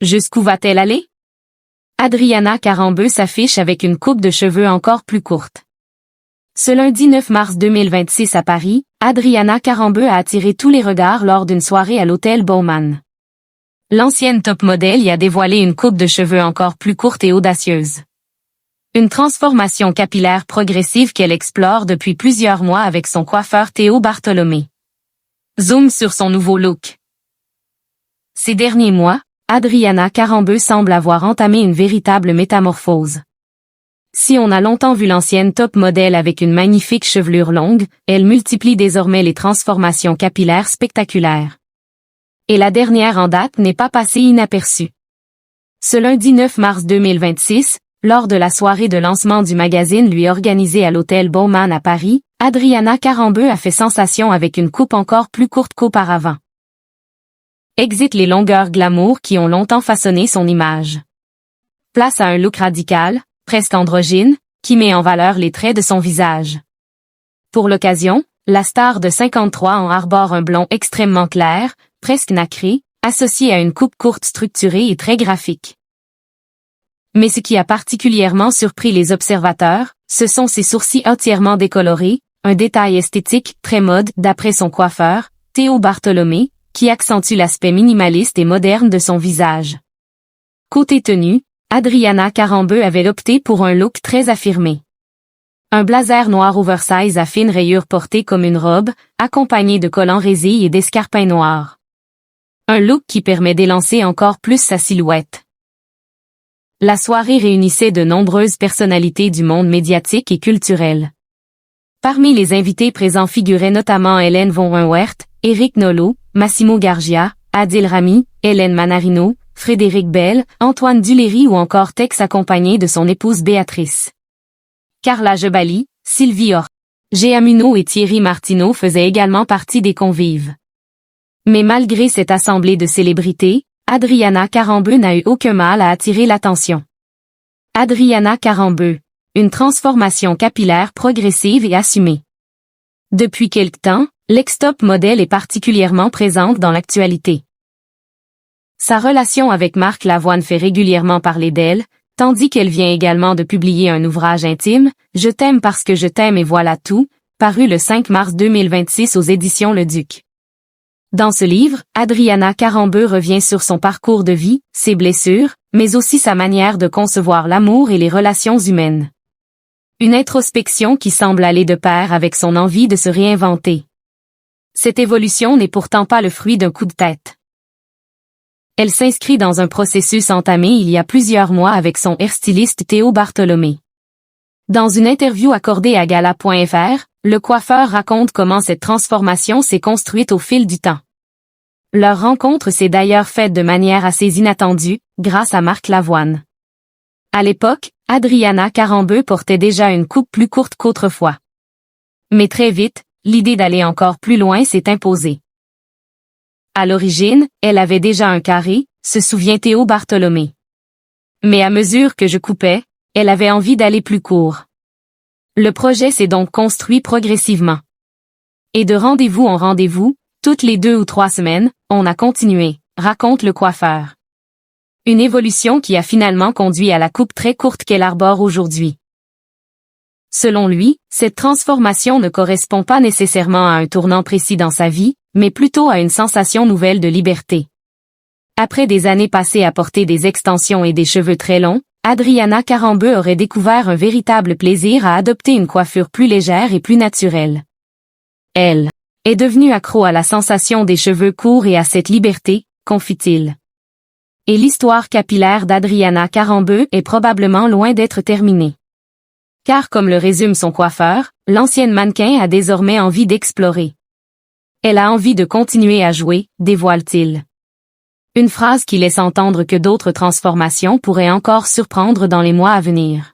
Jusqu'où va-t-elle aller? Adriana Karembeu s'affiche avec une coupe de cheveux encore plus courte. Ce lundi 9 mars 2026 à Paris, Adriana Karembeu a attiré tous les regards lors d'une soirée à l'hôtel Baumann. L'ancienne top modèle y a dévoilé une coupe de cheveux encore plus courte et audacieuse. Une transformation capillaire progressive qu'elle explore depuis plusieurs mois avec son coiffeur Théo Bartholomé. Zoom sur son nouveau look. Ces derniers mois, Adriana Karembeu semble avoir entamé une véritable métamorphose. Si on a longtemps vu l'ancienne top modèle avec une magnifique chevelure longue, elle multiplie désormais les transformations capillaires spectaculaires. Et la dernière en date n'est pas passée inaperçue. Ce lundi 9 mars 2026, lors de la soirée de lancement du magazine lui organisée à l'hôtel Baumann à Paris, Adriana Karembeu a fait sensation avec une coupe encore plus courte qu'auparavant. Exit les longueurs glamour qui ont longtemps façonné son image. Place à un look radical, presque androgyne, qui met en valeur les traits de son visage. Pour l'occasion, la star de 53 ans arbore un blond extrêmement clair, presque nacré, associé à une coupe courte structurée et très graphique. Mais ce qui a particulièrement surpris les observateurs, ce sont ses sourcils entièrement décolorés, un détail esthétique très mode d'après son coiffeur, Théo Bartholomé, qui accentue l'aspect minimaliste et moderne de son visage. Côté tenue, Adriana Karembeu avait opté pour un look très affirmé. Un blazer noir oversize à fines rayures porté comme une robe, accompagné de collants résille et d'escarpins noirs. Un look qui permet d'élancer encore plus sa silhouette. La soirée réunissait de nombreuses personnalités du monde médiatique et culturel. Parmi les invités présents figuraient notamment Hélène von Huenwerth, Éric Nolot, Massimo Gargia, Adil Rami, Hélène Manarino, Frédéric Bell, Antoine Duléry ou encore Tex accompagné de son épouse Béatrice. Carla Gebali, Sylvie Or, Géa Munot et Thierry Martineau faisaient également partie des convives. Mais malgré cette assemblée de célébrités, Adriana Karembeu n'a eu aucun mal à attirer l'attention. Adriana Karembeu, une transformation capillaire progressive et assumée. Depuis quelque temps, l'ex-top modèle est particulièrement présente dans l'actualité. Sa relation avec Marc Lavoine fait régulièrement parler d'elle, tandis qu'elle vient également de publier un ouvrage intime, Je t'aime parce que je t'aime et voilà tout, paru le 5 mars 2026 aux éditions Le Duc. Dans ce livre, Adriana Karembeu revient sur son parcours de vie, ses blessures, mais aussi sa manière de concevoir l'amour et les relations humaines. Une introspection qui semble aller de pair avec son envie de se réinventer. Cette évolution n'est pourtant pas le fruit d'un coup de tête. Elle s'inscrit dans un processus entamé il y a plusieurs mois avec son hairstyliste Théo Bartholomé. Dans une interview accordée à Gala.fr, le coiffeur raconte comment cette transformation s'est construite au fil du temps. Leur rencontre s'est d'ailleurs faite de manière assez inattendue, grâce à Marc Lavoine. À l'époque, Adriana Karembeu portait déjà une coupe plus courte qu'autrefois. Mais très vite, l'idée d'aller encore plus loin s'est imposée. À l'origine, elle avait déjà un carré, se souvient Théo Bartholomé. Mais à mesure que je coupais, elle avait envie d'aller plus court. Le projet s'est donc construit progressivement. Et de rendez-vous en rendez-vous, toutes les 2 ou 3 semaines, on a continué, raconte le coiffeur. Une évolution qui a finalement conduit à la coupe très courte qu'elle arbore aujourd'hui. Selon lui, cette transformation ne correspond pas nécessairement à un tournant précis dans sa vie, mais plutôt à une sensation nouvelle de liberté. Après des années passées à porter des extensions et des cheveux très longs, Adriana Karembeu aurait découvert un véritable plaisir à adopter une coiffure plus légère et plus naturelle. Elle est devenue accro à la sensation des cheveux courts et à cette liberté, confie-t-il. Et l'histoire capillaire d'Adriana Karembeu est probablement loin d'être terminée. Car comme le résume son coiffeur, l'ancienne mannequin a désormais envie d'explorer. Elle a envie de continuer à jouer, dévoile-t-il. Une phrase qui laisse entendre que d'autres transformations pourraient encore surprendre dans les mois à venir.